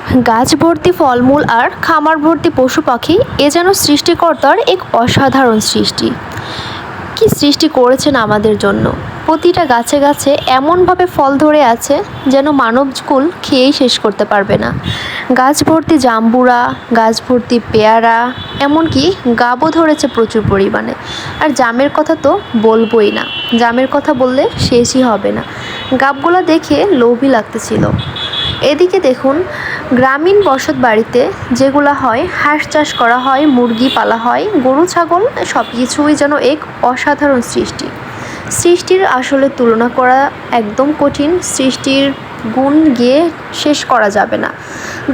গাছ ভর্তি ফলমূল আর খামার ভর্তি পশু পাখি এ যেন সৃষ্টিকর্তার এক অসাধারণ সৃষ্টি। কি সৃষ্টি করেছেন আমাদের জন্য। প্রতিটা গাছে গাছে এমনভাবে ফল ধরে আছে যেন মানবকুল খেয়েই শেষ করতে পারবে না। গাছ ভর্তি জাম্বুরা, গাছ ভর্তি পেয়ারা, এমনকি গাবও ধরেছে প্রচুর পরিমাণে। আর জামের কথা তো বলবোই না, জামের কথা বললে শেষই হবে না। গাবগুলো দেখে লোভই লাগতেছিল। এদিকে দেখুন, গ্রামীণ বসত বাড়িতে যেগুলো হয়, হাঁস চাষ করা হয়, মুরগি পালা হয়, গরু ছাগল, সব কিছুই যেন এক অসাধারণ সৃষ্টির আসলে তুলনা করা একদম কঠিন। সৃষ্টির গুণ গিয়ে শেষ করা যাবে না।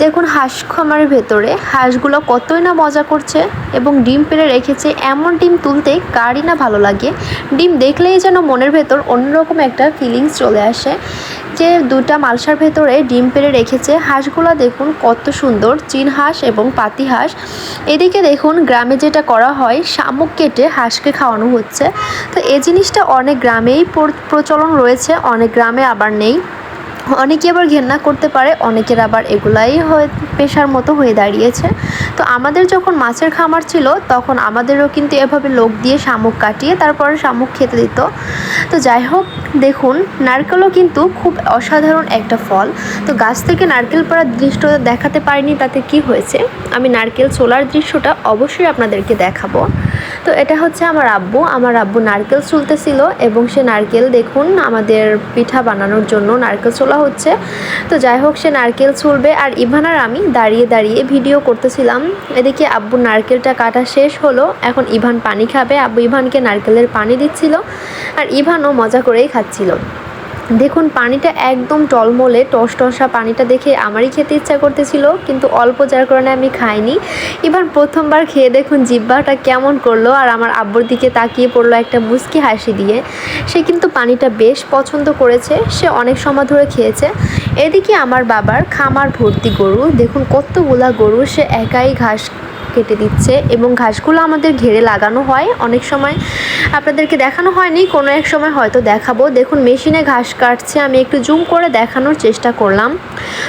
দেখুন, হাঁস খামারের ভেতরে হাঁসগুলো কতই না মজা করছে এবং ডিম পেড়ে রেখেছে। এমন ডিম তুলতে কারই না ভালো লাগে। ডিম দেখলেই যেন মনের ভেতর অন্যরকম একটা ফিলিংস চলে আসে যে দুটা মালসার ভেতরে ডিম পেড়ে রেখেছে। হাঁসগুলো দেখুন কত সুন্দর, চীন হাঁস এবং পাতি হাঁস। এদিকে দেখুন, গ্রামে যেটা করা হয়, শামুক কেটে হাঁসকে খাওয়ানো হচ্ছে। তো এই জিনিসটা অনেক গ্রামেই প্রচলন রয়েছে, অনেক গ্রামে আবার নেই। অনেকে আবার ঘেন্না করতে পারে, অনেকের আবার এগুলাই পেশার মতো হয়ে দাঁড়িয়েছে। তো আমাদের যখন মাছের খামার ছিল তখন আমাদেরও কিন্তু এভাবে লোক দিয়ে শামুক কাটিয়ে তারপরে শামুক খেতে দিত। তো যাই হোক, দেখুন নারকেলও কিন্তু খুব অসাধারণ একটা ফল। তো গাছ থেকে নারকেল পড়ার দৃশ্যটা দেখাতে পারিনি, তাতে কি হয়েছে, আমি নারকেল ছোলার দৃশ্যটা অবশ্যই আপনাদেরকে দেখাবো। তো এটা হচ্ছে আমার আব্বু নারকেল ছুলতেছিল এবং সে নারকেল দেখুন আমাদের পিঠা বানানোর জন্য নারকেল ছোলা হচ্ছে। তো যাই হোক, সে নারকেল ছুলবে আর ইভান আর আমি দাঁড়িয়ে দাঁড়িয়ে ভিডিও করতেছিলাম। এদিকে আব্বু নারকেলটা কাটা শেষ হলো, এখন ইভান পানি খাবে। আব্বু ইভানকে নারকেলের পানি দিচ্ছিল আর ইভানও মজা করেই খাচ্ছিল। দেখুন, পানিটা একদম টলমলে টসটসা, পানিটা দেখে আমারই খেতে ইচ্ছা করতেছিল, কিন্তু অল্প, যার কারণে আমি খাইনি। এবার প্রথমবার খেয়ে দেখুন জিহ্বাটা কেমন করলো, আর আমার আব্বুর দিকে তাকিয়ে পড়লো একটা মুচকি হাসি দিয়ে। সে কিন্তু পানিটা বেশ পছন্দ করেছে, সে অনেক সময় ধরে খেয়েছে। এদিকে আমার বাবার খামার ভর্তি গরু, দেখুন কতগুলা গরু, সে একাই ঘাস কেটে দিচ্ছে এবং ঘাসগুলো আমাদের ঘেরে লাগানো হয়। অনেক সময় আপনাদেরকে দেখানো হয়নি, কোনো এক সময় হয়তো দেখাবো। দেখুন মেশিনে ঘাস কাটছে, আমি একটু জুম করে দেখানোর চেষ্টা করলাম।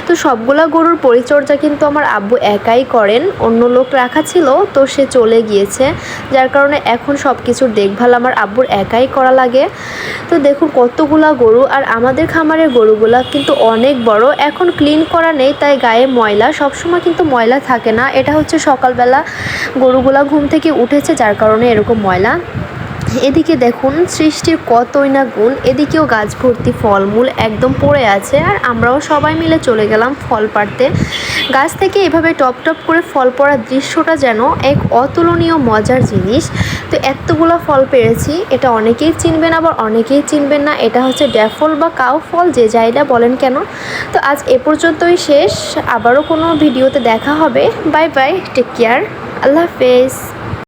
তো সবগুলা গরুর পরিচর্যা কিন্তু আমার আব্বু একাই করেন, অন্য লোক রাখা ছিল তো সে চলে গিয়েছে, যার কারণে এখন সব কিছুর দেখভাল আমার আব্বুর একাই করা লাগে। তো দেখুন কতগুলা গরু, আর আমাদের খামারের গরুগুলা কিন্তু অনেক বড়। এখন ক্লিন করা নেই, তাই গায়ে ময়লা, সবসময় কিন্তু ময়লা থাকে না। এটা হচ্ছে সকালবেলা গরুগুলা ঘুম থেকে উঠেছে, যার কারণে এরকম ময়লা। এদিকে দেখুন সৃষ্টির কতই না গুণ। এদিকেও গাছ ভর্তি ফলমূল একদম পড়ে আছে, আর আমরাও সবাই মিলে চলে গেলাম ফল পাড়তে। গাছ থেকে এভাবে টপ টপ করে ফল পড়ার দৃশ্যটা যেন এক অতুলনীয় মজার জিনিস। তো এতগুলো ফল পেরেছি, এটা অনেকেই চিনবেন আবার অনেকেই চিনবেন না। এটা হচ্ছে ড্যাফল বা কাউ ফল, যে যাইটা বলেন কেন। তো আজ এ পর্যন্তই শেষ, আবারও কোনো ভিডিওতে দেখা হবে। বাই বাই, টেক কেয়ার, আল্লাহ হাফেজ।